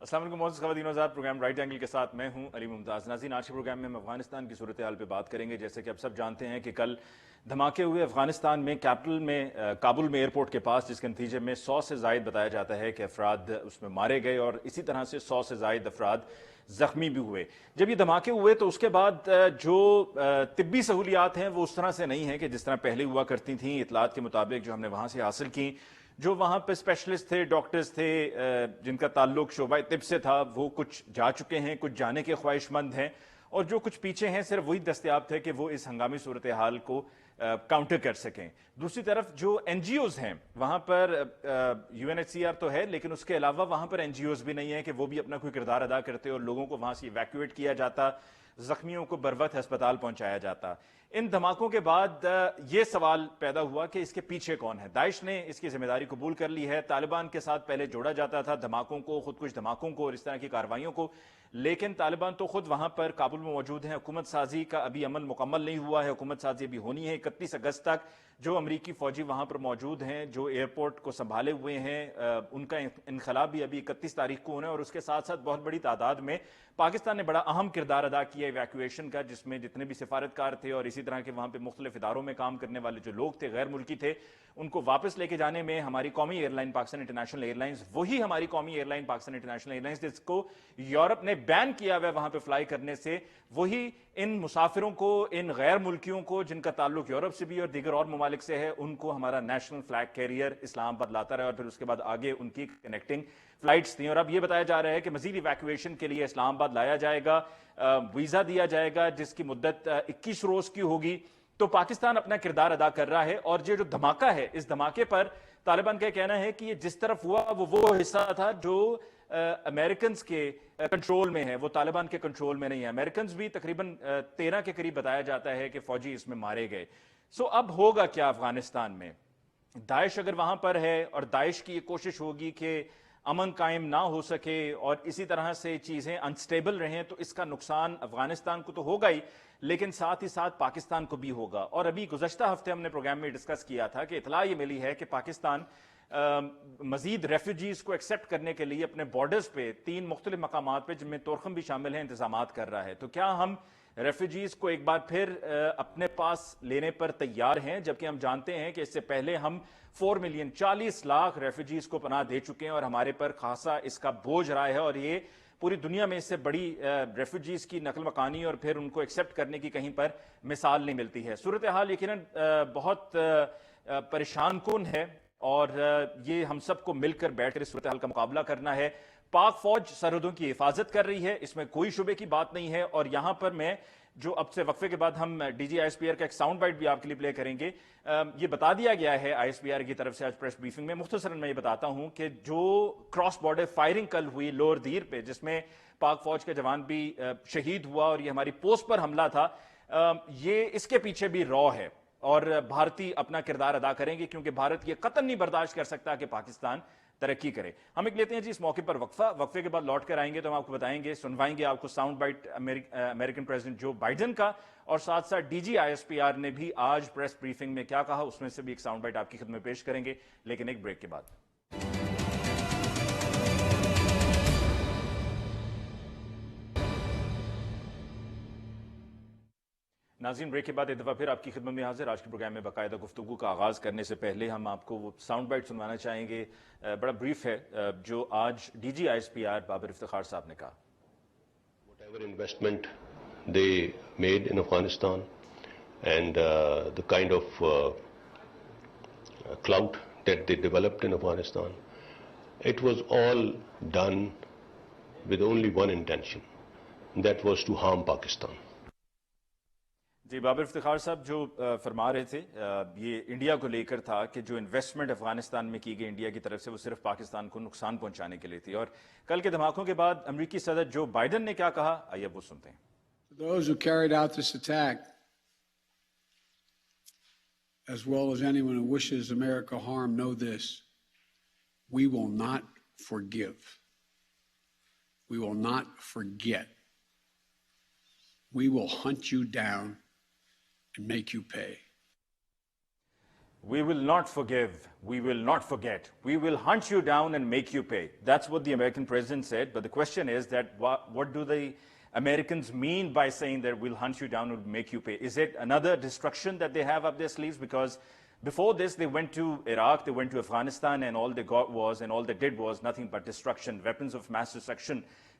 السلام علیکم معزز خواتین و حضرات، پروگرام رائٹ اینگل کے ساتھ میں ہوں علی ممتاز۔ ناظرین، آج کے پروگرام میں ہم افغانستان کی صورتحال پہ بات کریں گے۔ جیسے کہ آپ سب جانتے ہیں کہ کل دھماکے ہوئے افغانستان میں، کیپٹل میں کابل میں ایئرپورٹ کے پاس، جس کے نتیجے میں 100 سے زائد بتایا جاتا ہے کہ افراد اس میں مارے گئے اور اسی طرح سے 100 سے زائد افراد زخمی بھی ہوئے۔ جب یہ دھماکے ہوئے تو اس کے بعد جو طبی سہولیات ہیں وہ اس طرح سے نہیں ہیں کہ جس طرح پہلے ہوا کرتی تھیں۔ اطلاعات کے مطابق جو ہم نے وہاں سے حاصل کی، جو وہاں پہ اسپیشلسٹ تھے، ڈاکٹرز تھے جن کا تعلق شعبہ طب سے تھا، وہ کچھ جا چکے ہیں، کچھ جانے کے خواہش مند ہیں، اور جو کچھ پیچھے ہیں صرف وہی دستیاب تھے کہ وہ اس ہنگامی صورتحال کو کاؤنٹر کر سکیں۔ دوسری طرف جو این جی اوز ہیں وہاں پر U N H C R تو ہے، لیکن اس کے علاوہ وہاں پر این جی اوز بھی نہیں ہیں کہ وہ بھی اپنا کوئی کردار ادا کرتے اور لوگوں کو وہاں سے ایویکویٹ کیا جاتا، زخمیوں کو بروقت ہسپتال پہنچایا جاتا۔ ان دھماکوں کے بعد یہ سوال پیدا ہوا کہ اس کے پیچھے کون ہے۔ داعش نے اس کی ذمہ داری قبول کر لی ہے۔ طالبان کے ساتھ پہلے جوڑا جاتا تھا دھماکوں کو، خود کش دھماکوں کو اور اس طرح کی کارروائیوں کو، لیکن طالبان تو خود وہاں پر کابل میں موجود ہیں۔ حکومت سازی کا ابھی عمل مکمل نہیں ہوا ہے، حکومت سازی ابھی ہونی ہے 31 اگست تک۔ جو امریکی فوجی وہاں پر موجود ہیں، جو ایئرپورٹ کو سنبھالے ہوئے ہیں، ان کا انخلا بھی ابھی 31 تاریخ کو ہونا ہے، اور اس کے ساتھ ساتھ بہت بڑی تعداد میں پاکستان نے بڑا اہم کردار ادا کیا ایویکویشن کا، جس میں جتنے بھی سفارتکار تھے اور اسی طرح کے وہاں پہ مختلف اداروں میں کام کرنے والے جو لوگ تھے، غیر ملکی تھے، ان کو واپس لے کے جانے میں ہماری قومی airline Pakistan international airlines, وہی ہماری قومی airline Pakistan international airlines جس کو یورپ نے بین کیا ہوا ہے وہاں پہ فلائی کرنے سے، وہی ان مسافروں کو، ان غیر ملکیوں کو جن کا تعلق یورپ سے بھی اور دیگر اور ممالک سے ہے، ان کو ہمارا نیشنل فلیگ کیریئر اسلام آباد لاتا رہا، اور پھر اس کے بعد آگے ان کی کنیکٹنگ فلائٹس تھیں۔ اور اب یہ بتایا جا رہا ہے کہ مزید ایویکویشن کے لیے اسلام آباد لایا جائے گا، ویزا دیا جائے گا جس کی مدت 21 روز کی ہوگی۔ تو پاکستان اپنا کردار ادا کر رہا ہے، اور یہ جو دھماکہ ہے، اس دھماکے پر طالبان کا کہنا ہے کہ یہ جس طرف ہوا وہ حصہ تھا جو امریکنز کے کنٹرول میں ہے، وہ طالبان کے کنٹرول میں نہیں ہے۔ امریکنز بھی تقریباً 13 کے قریب بتایا جاتا ہے کہ فوجی اس میں مارے گئے۔ اب ہوگا کیا افغانستان میں؟ داعش اگر وہاں پر ہے اور داعش کی یہ کوشش ہوگی کہ امن قائم نہ ہو سکے اور اسی طرح سے چیزیں انسٹیبل رہیں، تو اس کا نقصان افغانستان کو تو ہوگا ہی، لیکن ساتھ ہی ساتھ پاکستان کو بھی ہوگا۔ اور ابھی گزشتہ ہفتے ہم نے پروگرام میں ڈسکس کیا تھا کہ اطلاع یہ ملی ہے کہ پاکستان مزید ریفیوجیز کو ایکسیپٹ کرنے کے لیے اپنے بارڈرز پہ 3 مختلف مقامات پہ، جن میں تورخم بھی شامل ہیں، انتظامات کر رہا ہے۔ تو کیا ہم ریفیوجیز کو ایک بار پھر اپنے پاس لینے پر تیار ہیں؟ جبکہ ہم جانتے ہیں کہ اس سے پہلے ہم 4 ملین 40 لاکھ ریفیوجیز کو پناہ دے چکے ہیں، اور ہمارے پر خاصا اس کا بوجھ رہا ہے، اور یہ پوری دنیا میں اس سے بڑی ریفیوجیز کی نقل مکانی اور پھر ان کو ایکسیپٹ کرنے کی کہیں پر مثال نہیں ملتی ہے۔ صورتحال یقیناً بہت پریشان کن ہے، اور یہ ہم سب کو مل کر بیٹھ کر اس صورتحال کا مقابلہ کرنا ہے۔ پاک فوج سرحدوں کی حفاظت کر رہی ہے، اس میں کوئی شبے کی بات نہیں ہے، اور یہاں پر میں جو اب سے وقفے کے بعد ہم D G I S P R کا ایک ساؤنڈ بائٹ بھی آپ کے لیے پلے کریں گے۔ یہ بتا دیا گیا ہے آئی ایس پی آر کی طرف سے آج پریس بریفنگ میں، مختصراً میں یہ بتاتا ہوں کہ جو کراس بارڈر فائرنگ کل ہوئی لور دیر پہ، جس میں پاک فوج کا جوان بھی شہید ہوا اور یہ ہماری پوسٹ پر حملہ تھا، یہ اس کے پیچھے بھی رو ہے، اور بھارتی اپنا کردار ادا کریں گے، کیونکہ بھارت یہ قطعاً نہیں برداشت کر سکتا کہ پاکستان ترقی کرے۔ ہم ایک لیتے ہیں جی اس موقع پر وقفے کے بعد لوٹ کر آئیں گے تو ہم آپ کو بتائیں گے، سنوائیں گے آپ کو sound bite American president Joe Biden کا، اور ساتھ ساتھ D G I S P R نے بھی آج پریس بریفنگ میں کیا کہا، اس میں سے بھی ایک ساؤنڈ بائٹ آپ کی خدمت میں پیش کریں گے، لیکن ایک بریک کے بعد۔ ناظرین، بریک کے بعد ایک دفعہ پھر آپ کی خدمت میں حاضر۔ آج کے پروگرام میں باقاعدہ گفتگو کا آغاز کرنے سے پہلے ہم آپ کو وہ ساؤنڈ بائٹ سنوانا چاہیں گے، بڑا بریف ہے، جو آج D G I S P R Babar Iftikhar sahib نے کہا۔ Whatever investment they made in Afghanistan and the kind of clout that they developed in Afghanistan, it was all done with only one intention, that was to harm Pakistan. جی، بابر افتخار صاحب جو فرما رہے تھے، یہ India کو لے کر تھا کہ جو انویسٹمنٹ افغانستان میں کی گئی انڈیا کی طرف سے، وہ صرف پاکستان کو نقصان پہنچانے کے لیے تھی۔ اور کل کے دھماکوں کے بعد امریکی صدر جو بائیڈن نے کیا کہا، آئیے وہ سنتے ہیں۔ Those who carried out this attack, as well as anyone who wishes America harm, know this: we will not forgive. We will not forget. We will hunt you down and make you pay. We will not forgive. We will not forget. We will hunt you down and make you pay. That's what the American president said. But the question is that what do the Americans mean by saying that we'll hunt you down and make you pay? Is it another destruction that they have up their sleeves? Because before this, they went to Iraq, they went to Afghanistan, and all they got was, and all they did was nothing but destruction. Weapons of mass destruction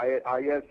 IS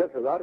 10,000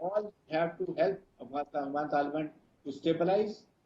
all have to help Afghan Taliban to stabilize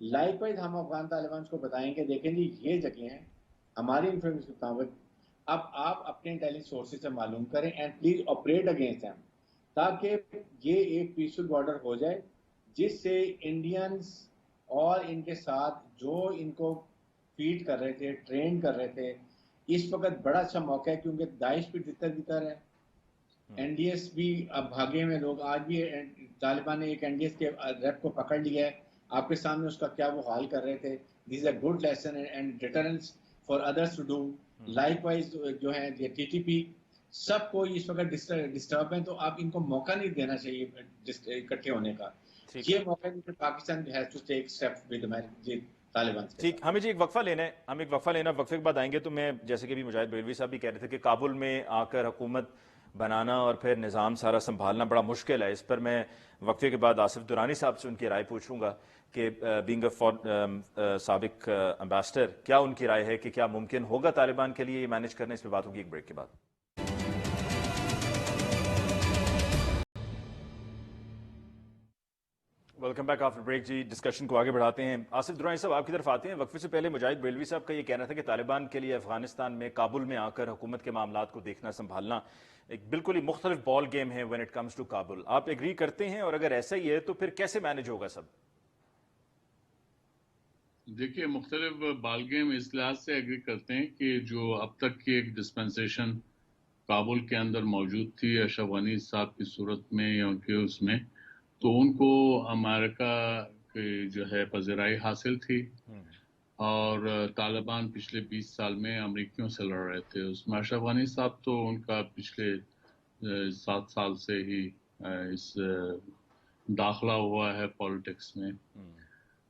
like wise ہم افغان طالبان کو بتائیں کہ دیکھیں جی یہ جگہیں ہیں ہماری information کے مطابق، اب آپ اپنے انٹیلیجنس سورسز سے معلوم کریں and please operate against them, تاکہ یہ ایک پیسفل بارڈر ہو جائے جس سے انڈینز اور ان کے ساتھ جو ان کو فیڈ کر رہے تھے، ٹرین کر رہے تھے، اس وقت بڑا اچھا موقع ہے کیونکہ داعش بھی تتر ہے، این ڈی ایس بھی اب بھاگے ہوئے لوگ، آج بھی طالبان نے ایک این ڈی ایس کے ریپ کو پکڑ لیا ہے، آپ کے سامنے اس کا کیا وہ حال کر رہے تھے. This a good lesson and deterrence for others to do. Likewise جو ہے یہ ٹی ٹی پی سب کو اس وقت ڈسٹرب ہیں، تو آپ ان کو موقع نہیں دینا چاہیے اکٹھے ہونے کا. یہ موقع Pakistan has to take step with Taliban. ٹھیک، ہمیں جی ایک وقفہ لینا ہے، ہم ایک وقفہ لینا، وقفے کے بعد آئیں گے. تو میں جیسے کہ بھی مجاہد بریلوی صاحب بھی کہہ رہے تھے کہ کابل میں آ کر حکومت بنانا اور پھر نظام سارا سنبھالنا بڑا مشکل ہے. اس پر میں وقفے کے بعد آصف درانی صاحب سے ان کی رائے پوچھوں گا کہ بینگ اے سابق امبیسڈر کیا ان کی رائے ہے کہ کیا ممکن ہوگا طالبان کے لیے یہ مینیج کرنا. اس پہ بات ہوگی ایک بریک کے بعد. Welcome back after break. جی ڈسکشن کو آگے بڑھاتے ہیں. آصف درانی صاحب آپ کی طرف آتے ہیں. وقفے سے پہلے مجاہد بریلوی صاحب کا یہ کہنا تھا کہ طالبان کے لیے افغانستان میں کابل میں آ کر حکومت کے معاملات کو دیکھنا سنبھالنا ایک بالکل ہی مختلف بال گیم ہے when it comes to Kabul. آپ ایگری کرتے ہیں؟ اور اگر ایسا ہی ہے تو پھر کیسے مینیج ہوگا سب؟ دیکھیے مختلف بال گیم اس لحاظ سے ایگری کرتے ہیں کہ جو اب تک کی ایک ڈسپنسیشن کابل کے اندر موجود تھی اشرف غنی صاحب کی صورت میں یا ان کے اس میں، تو ان کو امریکہ کی جو ہے پذیرائی حاصل تھی، اور طالبان پچھلے 20 سال میں امریکیوں سے لڑ رہے تھے. اس میں اشرف غنی صاحب تو ان کا پچھلے 7 سال سے ہی اس داخلہ ہوا ہے پالیٹکس میں.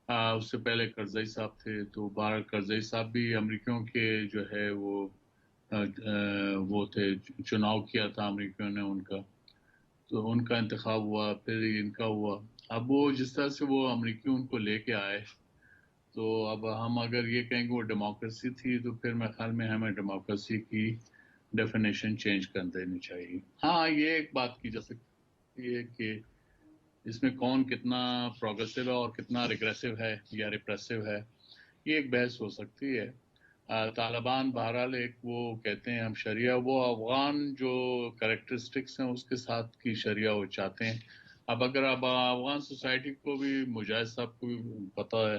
اس سے پہلے کرزئی صاحب تھے، تو بار کرزئی صاحب بھی امریکیوں کے جو ہے وہ تھے، چناؤ کیا تھا امریکیوں نے ان کا، تو ان کا انتخاب ہوا، پھر ان کا ہوا. اب وہ جس طرح سے وہ امریکی ان کو لے کے آئے، تو اب ہم اگر یہ کہیں کہ وہ ڈیموکریسی تھی تو پھر میرے خیال میں ہمیں ڈیموکریسی کی ڈیفینیشن چینج کر دینی چاہیے. ہاں یہ ایک بات کی جا سکتی ہے کہ اس میں کون کتنا پروگریسو ہے اور کتنا ریگریسو ہے یا ریپریسو ہے، یہ ایک بحث ہو سکتی ہے. طالبان بہرحال ایک وہ کہتے ہیں ہم شریعہ، وہ افغان جو کریکٹرسٹکس ہیں اس کے ساتھ کی شریعہ وہ چاہتے ہیں. اب اگر اب افغان سوسائٹی کو بھی مجاہد صاحب کو بھی پتہ ہے،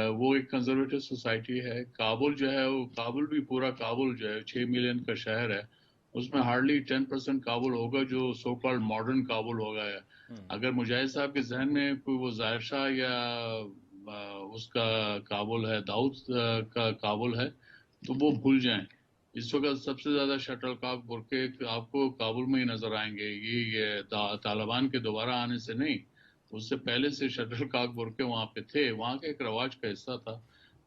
وہ ایک کنزرویٹو سوسائٹی ہے. کابل جو ہے وہ کابل بھی پورا کابل جو ہے 6 ملین کا شہر ہے، اس میں ہارڈلی 10% کابل ہوگا جو سو کالڈ ماڈرن کابل ہوگا. اگر مجاہد صاحب کے ذہن میں کوئی وہ ظاہر شاہ یا اس کا کابل ہے، داؤد کا کابل ہے، تو وہ بھول جائیں. اس وقت سب سے زیادہ شٹل کاک برقعے آپ کو کابل میں ہی نظر آئیں گے. یہ طالبان کے دوبارہ آنے سے نہیں، اس سے پہلے سے شٹل کاک برقعے وہاں پہ تھے، وہاں کا ایک رواج کا حصہ تھا.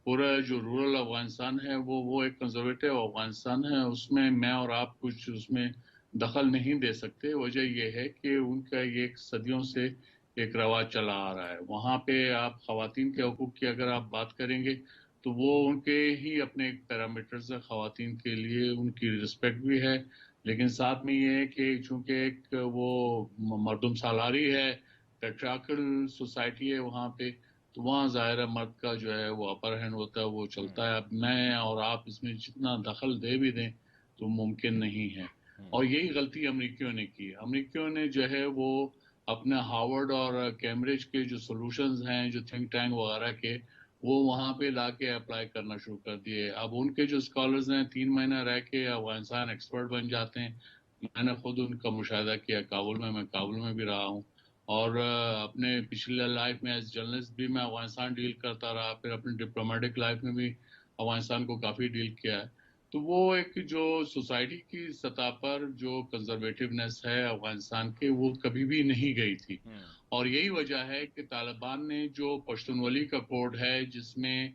پورا جو رورل افغانستان ہے وہ ایک کنزرویٹو افغانستان ہے، اس میں میں اور آپ کچھ اس میں دخل نہیں دے سکتے. وجہ یہ ہے کہ ان کا یہ صدیوں سے ایک رواج چلا آ رہا ہے. وہاں پہ آپ خواتین کے حقوق کی اگر آپ بات کریں گے تو وہ ان کے ہی اپنے پیرامیٹرز ہے. خواتین کے لیے ان کی رسپیکٹ بھی ہے، لیکن ساتھ میں یہ ہے کہ چونکہ ایک وہ مردم سالاری ہے، پیٹریارکل سوسائٹی ہے وہاں پہ، تو وہاں ظاہر مرد کا جو ہے وہ اپر ہینڈ ہوتا ہے، وہ چلتا ہے. اب میں اور آپ اس میں جتنا دخل دے بھی دیں تو ممکن نہیں ہے. اور یہی غلطی امریکیوں نے کی. امریکیوں نے جو ہے وہ اپنے ہارورڈ اور کیمبرج کے جو سولوشنز ہیں، جو تھنک ٹینک وغیرہ کے، وہ وہاں پہ لا کے اپلائی کرنا شروع کر دیے. اب ان کے جو اسکالرز ہیں 3 مہینہ رہ کے افغانستان ایکسپرٹ بن جاتے ہیں. میں نے خود ان کا مشاہدہ کیا کابل میں کابل میں بھی رہا ہوں، اور اپنے پچھلے لائف میں ایز جرنلسٹ بھی میں افغانستان ڈیل کرتا رہا، پھر اپنے ڈپلومیٹک لائف میں بھی افغانستان کو کافی ڈیل کیا ہے. تو وہ ایک جو سوسائٹی کی سطح پر جو کنزرویٹیونیس ہے افغانستان کے، وہ کبھی بھی نہیں گئی تھی. اور یہی وجہ ہے کہ طالبان نے جو پشتونولی کا کوڈ ہے، جس میں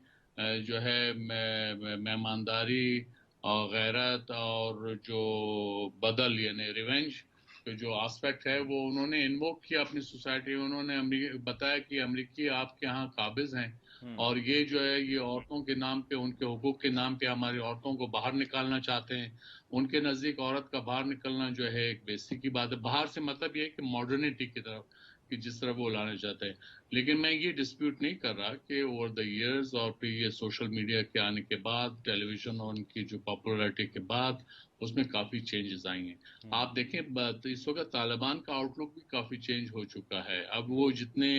جو ہے مہمانداری اور غیرت اور جو بدل یعنی ریونج کے جو آسپیکٹ ہے، وہ انہوں نے انووک کیا اپنی سوسائٹی. انہوں نے بتایا کہ امریکی آپ کے ہاں قابض ہیں، اور یہ جو ہے یہ عورتوں کے نام پہ، ان کے حقوق کے نام پہ ہماری عورتوں کو باہر نکالنا چاہتے ہیں. ان کے نزدیک عورت کا باہر نکلنا جو ہے ایک بیسک کی بات ہے. باہر سے مطلب یہ ہے کہ ماڈرنٹی کی طرف، کہ جس طرح وہ لانا چاہتے ہیں. لیکن میں یہ ڈسپیوٹ نہیں کر رہا کہ اوور دا ایئرز اور پھر یہ سوشل میڈیا کے آنے کے بعد، ٹیلی ویژن اور ان کی جو پاپولرٹی کے بعد اس میں کافی چینجز آئی ہیں. آپ دیکھیں اس وقت طالبان کا آؤٹ لک بھی کافی چینج ہو چکا ہے. اب وہ جتنے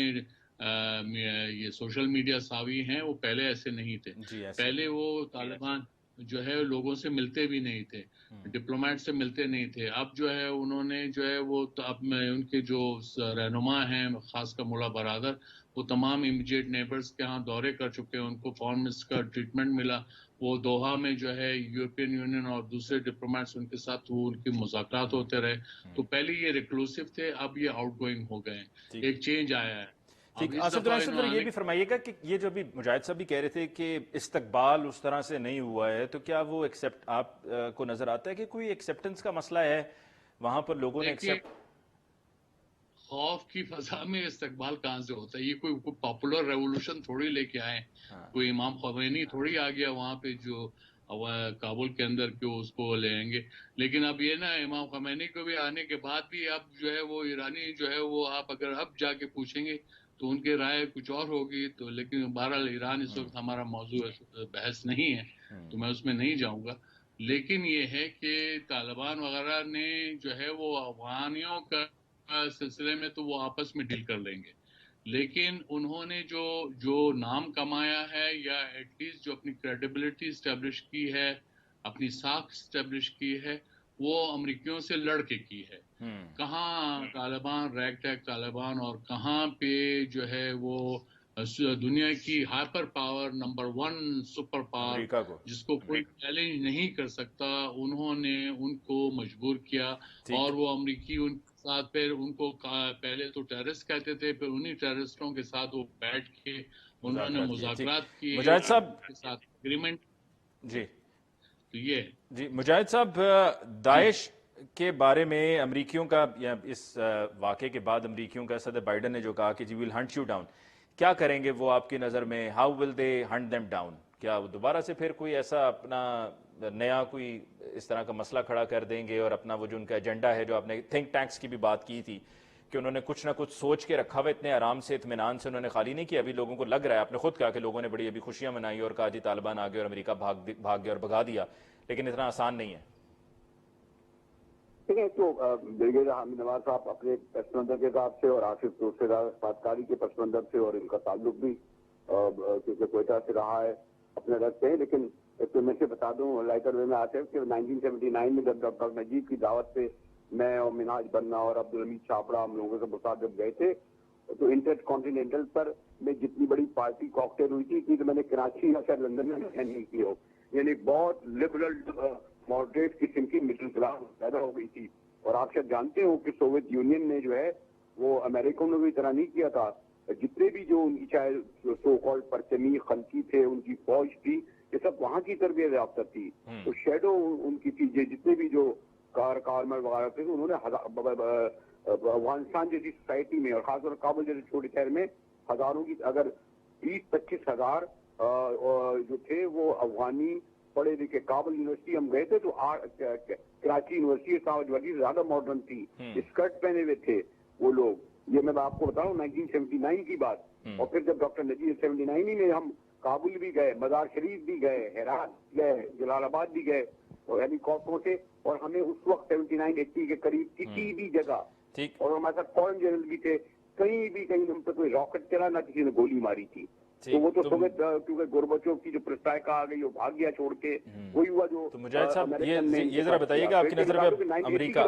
یہ سوشل میڈیا ساوی ہیں وہ پہلے ایسے نہیں تھے. پہلے وہ طالبان جو ہے لوگوں سے ملتے بھی نہیں تھے، ڈپلومیٹ سے ملتے نہیں تھے. اب جو ہے انہوں نے جو ہے وہ اب میں ان کے جو رہنما ہیں، خاص کر مولا برادر، وہ تمام امیڈیٹ نیبرز کے ہاں دورے کر چکے ہیں. ان کو فارن منسٹر کا ٹریٹمنٹ ملا. وہ دوحہ میں جو ہے یورپین یونین اور دوسرے ڈپلومیٹس ان کے ساتھ وہ ان کے مذاکرات ہوتے رہے. تو پہلے یہ ریکلوسیو تھے، اب یہ آؤٹ گوئنگ ہو گئے ہیں. ایک چینج آیا ہے. ٹھیک. آصف درانی صاحب یہ بھی فرمائیے گا کہ یہ جو ابھی مجاہد صاحب بھی کہہ رہے تھے کہ استقبال اس طرح سے نہیں ہوا ہے، تو کیا وہ ایکسیپٹ آپ کو نظر آتا ہے کہ کوئی ایکسیپٹنس کا مسئلہ ہے وہاں پر، لوگوں نے ایکسیپٹ؟ خوف کی فضا میں استقبال کہاں سے ہوتا ہے؟ یہ کوئی پاپولر ریولوشن تھوڑی لے کے آئے. کوئی امام خمینی تھوڑی آ گیا وہاں پہ جو کابل کے اندر کیوں اس کو لیں گے. لیکن اب یہ نا امام خمینی کو بھی آنے کے بعد بھی اب جو ہے وہ ایرانی جو ہے وہ آپ اگر اب جا کے پوچھیں گے تو ان کے رائے کچھ اور ہوگی. تو لیکن بہرحال ایران اس وقت ہمارا موضوع بحث نہیں ہے تو میں اس میں نہیں جاؤں گا. لیکن یہ ہے کہ طالبان وغیرہ نے جو ہے وہ افغانیوں کا سلسلے میں تو وہ آپس میں ڈیل کر لیں گے. لیکن انہوں نے جو نام کمایا ہے یا ایٹ لیسٹ جو اپنی کریڈیبلٹی اسٹیبلش کی ہے، اپنی ساکھ اسٹیبلش کی ہے، وہ امریکیوں سے لڑ کے کی ہے. کہاں طالبان، ریگ ٹیگ طالبان، اور کہاں پہ جو ہے وہ دنیا کی hyper power number 1 super power جس کو کوئی چیلنج نہیں کر سکتا، انہوں نے ان کو مجبور کیا. اور وہ امریکی ان کے ساتھ پھر ان کو پہلے تو ٹیررسٹ کہتے تھے، پھر انہی ٹیررسٹوں کے ساتھ وہ بیٹھ کے انہوں نے مذاکرات کیے مجاہد صاحب کے ساتھ اگریمنٹ. جی تو یہ جی مجاہد صاحب، داعش کے بارے میں امریکیوں کا، یا اس واقعے کے بعد امریکیوں کا صدر بائیڈن نے جو کہا کہ جی ویل ہنٹ یو ڈاؤن، کیا کریں گے وہ آپ کی نظر میں؟ How will they hunt them down? کیا وہ دوبارہ سے پھر کوئی ایسا اپنا نیا کوئی اس طرح کا مسئلہ کھڑا کر دیں گے، اور اپنا وہ جو ان کا ایجنڈا ہے، جو آپ نے تھنک ٹینکس کی بھی بات کی تھی کہ انہوں نے کچھ نہ کچھ سوچ کے رکھا ہوا، اتنے آرام سے اطمینان سے انہوں نے خالی نہیں کیا. ابھی لوگوں کو لگ رہا ہے، آپ نے خود کہا کہ لوگوں نے بڑی ابھی خوشیاں منائی اور کہا جی طالبان آ گئے اور امریکہ بھاگ گیا اور بھگا دیا، لیکن اتنا آسان نہیں ہے. دیکھیں تو بریگیڈیئر حامد نواز صاحب اپنے پس منظر کے حساب سے اور آصف دوست پاسکاری کے پس منظر سے، اور ان کا تعلق بھی کیونکہ کوئٹہ سے رہا ہے، اپنے رکھتے ہیں. لیکن ایک تو میں سے بتا دوں لائٹر وے میں آصف کہ 1979 میں جب ڈاکٹر نجیب کی دعوت پہ میں اور مناج بننا اور عبدالحمید چھاپڑا ہم لوگوں کے ساتھ جب گئے تھے تو انٹر کانٹیننٹل پر میں جتنی بڑی پارٹی کاکٹیل ہوئی تھی کہ میں نے کراچی یا شاید لندن میں نہیں کی ہو. یعنی بہت لبرل ماڈریٹ قسم کی مڈل کلاس پیدا ہو گئی تھی. اور آپ شاید جانتے ہو کہ سوویت یونین نے جو ہے وہ امریکہ نے بھی طرح نہیں کیا تھا. جتنے بھی جو ان کی چاہے سو کالڈ پرچمی خلقی تھے، ان کی فوج تھی، یہ سب وہاں کی تربیت یافتہ تھی. تو شیڈو ان کی تھی. جتنے بھی جو کارمر وغیرہ تھے انہوں نے افغانستان جیسی سوسائٹی میں اور خاص طور کابل جیسے چھوٹے شہر میں ہزاروں کی، اگر 20-25 ہزار جو تھے وہ افغانی پڑھے لکھے. کابل یونیورسٹی ہم گئے تھے تو کراچی یونیورسٹی زیادہ ماڈرن تھی، اسکرٹ پہنے ہوئے تھے وہ لوگ. یہ میں آپ کو بتا رہا ہوں 1979 کی بات. اور پھر جب ڈاکٹر نجیب 79 میں ہم کابل بھی گئے، مزار شریف بھی گئے، ہرات گئے، جلال آباد بھی گئے اور ہیلی کاپٹروں سے، اور ہمیں اس وقت 79-80 کے قریب کسی بھی جگہ، اور ہمارے ساتھ فورن جنرل بھی تھے، کہیں ہم پہ کوئی راکٹ چلا نہ کسی نے گولی ماری تھی. تو وہ تو سوویت کیونکہ گورباچوف کی جو پرستائکا آ گئی وہ بھاگ گیا چھوڑ کے. وہی ہوا جو مجاہد صاحب یہ ذرا بتائیے گا آپ کی نظر میں امریکہ.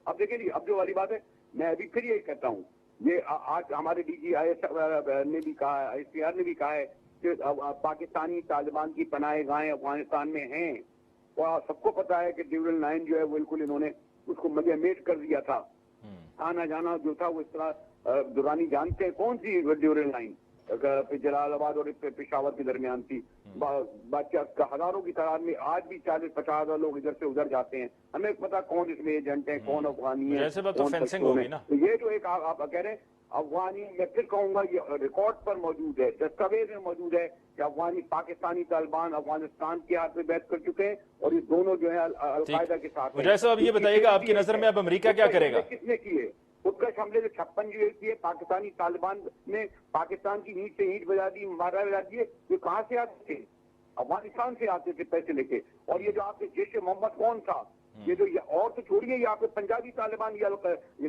اب دیکھیں جی، اب جو والی بات ہے میں ابھی پھر یہی کہتا ہوں، یہ آج ہمارے ڈی جی آئی ایس نے بھی کہا ہے، آئی سی آر نے بھی کہا ہے کہ پاکستانی طالبان کی پناہ گاہیں افغانستان میں ہیں. اور سب کو پتا ہے کہ ڈیورل لائن جو ہے بالکل انہوں نے اس کو ملیمیٹ کر دیا تھا. آنا جانا جو تھا وہ اس طرح دورانی جانتے ہیں کون سی ڈیورل لائن جلال آباد اور پشاور کے درمیان تھی. ہزاروں کی تعداد میں آج بھی 40-50 ہزار لوگ ادھر سے ادھر جاتے ہیں. ہمیں پتا کون اس میں ایجنٹ ہیں، کون افغانی ہیں. تو یہ جو ایک آپ کہہ رہے ہیں افغانی، میں پھر کہوں گا یہ ریکارڈ پر موجود ہے، دستاویز میں موجود ہے کہ افغانی پاکستانی طالبان افغانستان کے ہاتھ میں بیعت کر چکے ہیں اور یہ دونوں جو ہے القاعدہ کے ساتھ. مجاہد صاحب اب یہ بتائیے گا آپ کی نظر میں اب امریکہ کیا کرے گا؟ کس نے کی ہے؟ خودکش حملے سے 56 جو کیے پاکستانی طالبان نے پاکستان کی اینٹ سے اینٹ بجا دی، بجا دیے. یہ کہاں سے آتے تھے؟ افغانستان سے آتے تھے پیسے لے کے. اور یہ جو آپ کے جیش محمد کون تھا، یہ جو اور تو چھوڑیے، یہ آپ کے پنجابی طالبان یہ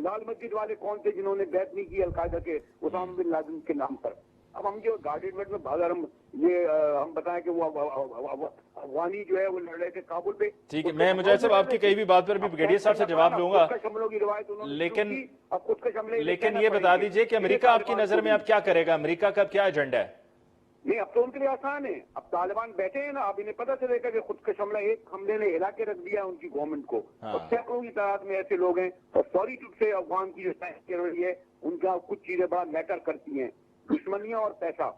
لال مسجد والے کون تھے جنہوں نے بیعت نہیں کی القاعدہ کے اسامہ بن لادن کے نام پر. اب ہم جو گارڈ میں اگر ہم بتائیں کہ وہ افغانی جو ہے وہ لڑ رہے تھے کابل پہ. ٹھیک ہے، میں مجاہد صاحب آپ کی کئی بھی بات پر بھی بریگیڈیئر صاحب سے جواب لوں گا، لیکن یہ بتا دیجئے کہ امریکہ آپ کی نظر میں اب کیا کرے گا؟ امریکہ کا کیا ایجنڈا ہے؟ نہیں، اب تو ان کے لیے آسان ہے. اب طالبان بیٹھے ہیں نا، اب انہیں پتہ چلے گا کہ خودکش حملہ ایک حملے نے ہلا کے رکھ دیا ان کی گورنمنٹ کو. اور سینکڑوں کی تعداد میں ایسے لوگ ہیں، اور سوری ٹوٹ سے افغان کی جو سائنس چل رہی ہے ان کا کچھ چیزیں بڑا میٹر کرتی ہیں، دشمنیاں اور پیسہ.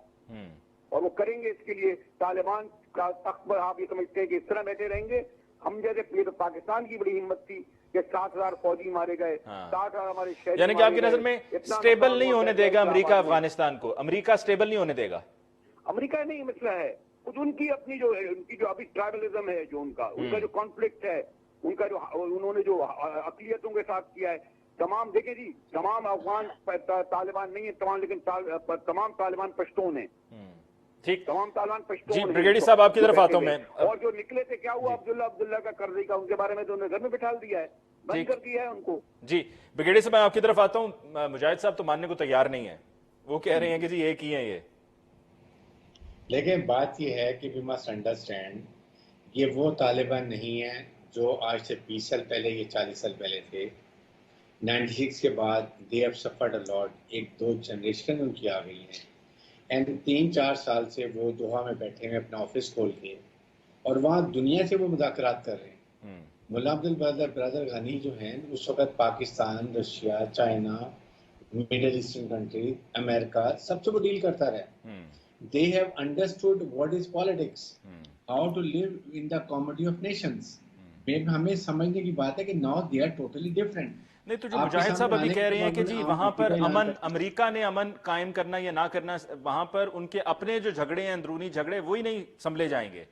اور وہ کریں گے اس کے لیے. طالبان کا تخت پر آپ یہ سمجھتے ہیں کہ اس طرح بیٹھے رہیں گے؟ ہم جیسے یہ تو پاکستان کی بڑی ہمت تھی کہ 60,000 فوجی مارے گئے، 60,000 ہمارے شہری، یعنی کہ آپ کی نظر میں سٹیبل نہیں ہونے دے گا امریکہ افغانستان کو؟ امریکہ سٹیبل نہیں ہونے دے گا؟ امریکہ نہیں مسئلہ ہے، خود ان کی اپنی جو ان کی جو ابھی ٹرائبلزم ہے، جو ان کا جو کانفلکٹ ہے، ان کا جو انہوں نے جو اقلیتوں کے ساتھ کیا ہے. تمام دیکھیں جی، تمام افغان طالبان نہیں ہیں تمام، لیکن تمام طالبان پشتون ہیں. ٹھیک، تمام طالبان پشتون جی ہیں. بریگیڈیئر صاحب آپ کی طرف آتا ہوں میں. اور جو نکلے تھے کیا ہوا عبداللہ کا قرضی کا، ان کے بارے میں تو انہوں نے گھر میں بٹھا دیا ہے، بند کر دیا ہے ان کو. جی بریگیڈیئر صاحب میں آپ کی طرف آتا ہوں. مجاہد صاحب تو ماننے کو تیار نہیں ہے، وہ کہہ رہے ہیں کہ جی ایک ہی ہیں یہ. لیکن بات یہ ہے کہ وی مسٹ انڈرسٹینڈ، یہ وہ طالبان نہیں ہیں جو آج سے 20 سال پہلے یا 40 سال پہلے تھے. 96 کے بعد دے ہیو سفرڈ اے لاٹ. ایک دو جنریشن ان کی آ گئی ہیں، اینڈ 3-4 سال سے وہ دوحہ میں بیٹھے ہیں اپنا آفس کھول کے، اور وہاں دنیا سے وہ مذاکرات کر رہے ہیں. ملا عبد البردر غنی جو ہیں اس وقت Pakistan, Russia, China, middle eastern country, امریکہ سب سے وہ ڈیل کرتا رہا. They have understood what is politics, how to live in the community of nations. ہمیں سمجھنے کی بات ہے کہ now they are totally different. نہیں تو جو مجاہد صاحب ابھی کہہ رہے ہیں کہ جی وہاں پر امن، امریکہ نے امن قائم کرنا یا نہ کرنا، وہاں پر ان کے اپنے جو جھگڑے ہیں، اندرونی جھگڑے، وہی نہیں سنبھلے جائیں گے.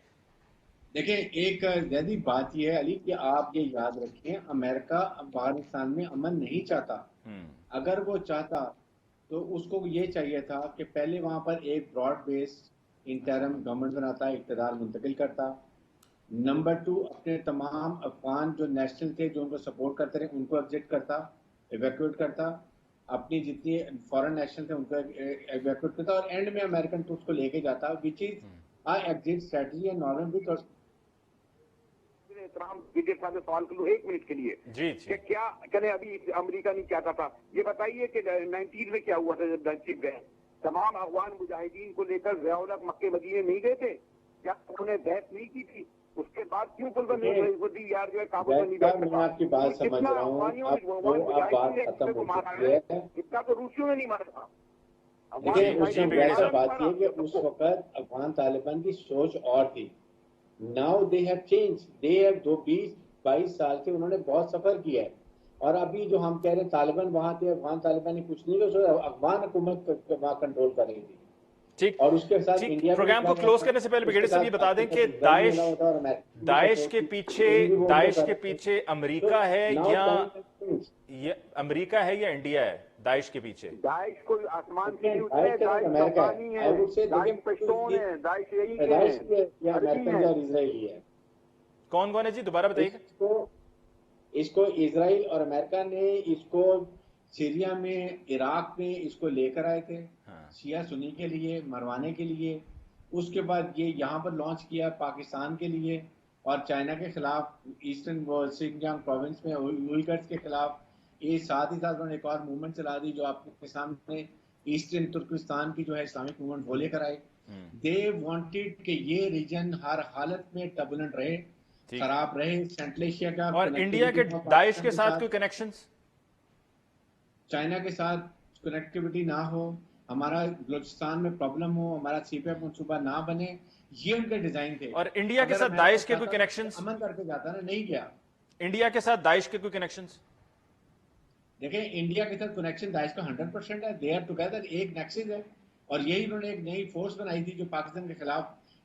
دیکھیں ایک زیادہ بات یہ ہے علی کہ آپ یہ یاد رکھیں، امریکہ افغانستان میں امن نہیں چاہتا. اگر وہ چاہتا تو اس کو یہ چاہیے تھا کہ پہلے وہاں پر ایک براڈ بیس انٹرم گورنمنٹ بناتا، اقتدار منتقل کرتا. نمبر 2، اپنے تمام افغان جو نیشنل تھے جو ان کو سپورٹ کرتے رہے ان کو ایگزٹ کرتا، ایویکویٹ کرتا. اپنی جتنی فورن نیشنل تھے ان کو ایویکویٹ کرتا، اور اینڈ میں امریکن ٹروپس کو لے کے جاتا، وچ از ایگزٹ اسٹریٹجی. اینڈ نارمل بھی سوال کر لوں 1 منٹ کے لیے کہ کیا چلے ابھی امریکہ نہیں چاہتا تھا، یہ بتائیے کہ 19 میں کیا ہوا تھا جب چپ گئے؟ تمام افغان مجاہدین کو لے کر ضیاء الحق مکے مدینے نہیں گئے تھے؟ کیا انہوں نے بیعت نہیں کی تھی؟ اس کے بعد کیوں پل بند ہوئی یار جو ہے کابل میں نہیں بیٹھ سکتا؟ میں آپ کی بات سمجھ رہا ہوں، اتنا تو روسیوں نے نہیں مارا تھا. بات یہ کہ اس وقت افغان طالبان کی سوچ اور تھی. Now they have change, they have 20-22 سال سے انہوں نے بہت سفر کیا ہے. اور ابھی جو ہم کہہ رہے ہیں طالبان وہاں تھے، افغان طالبان نے کچھ نہیں کیا، افغان حکومت وہاں کنٹرول کر رہی تھی. ٹھیک، اور اس کے ساتھ انڈیا پروگرام کو کلوز کرنے سے پہلے بریگیڈیئر صاحب یہ بتا دیں کہ داعش کے پیچھے امریکہ ہے یا امریکہ ہے یا انڈیا ہے داعش کے پیچھے؟ داعش کو آسمان سے نہیں اترے، داعش افغانی ہے، داعش پشتون ہے، داعش یہی یا امریکن اور اسرائیلی ہے. کون کون ہے جی دوبارہ بتائیے. اس کو اسرائیل اور امریکہ نے اس کو سیریا میں، عراق میں اس کو لے کر آئے تھے شیعہ سنی کے لیے، مروانے کے لیے. اس کے بعد یہ یہاں پر لانچ کیا پاکستان کے لیے، اور چائنا کے خلاف ایسٹرن سنجیانگ پروونس میں ویگرز کے خلاف. یہ ساتھ ہی ساتھ انہوں نے ایک اور موومنٹ چلا دی جو آپ کے سامنے ایسٹرن ترکستان کی جو ہے اسلامک موومنٹ وہ لے کر آئے. دے وانٹیڈ کہ یہ ریجن ہر حالت میں ٹربولنٹ رہے، خراب رہے. سینٹرل ایشیا کا اور انڈیا کے داعش کے ساتھ کوئی کنیکشنز؟ چائنا کے ساتھ کنیکٹیوٹی نہ ہو، ہمارا بلوچستان میں پرابلم ہو، ہمارا CPF منصوبہ نہ بنے، یہ ان کے ڈیزائن تھے. اور انڈیا کے ساتھ داعش کے کوئی کنیکشنز؟ امن کر کے جاتا نا، نہیں کیا. انڈیا کے ساتھ داعش کے کوئی کنیکشنز؟ دیکھیں انڈیا کے ساتھ کنیکشن داعش کا 100% ہے. دے آر ٹوگیدر، ایک نیکسس ہے. اور یہی انہوں نے ایک نئی فورس بنائی تھی جو پاکستان کے خلاف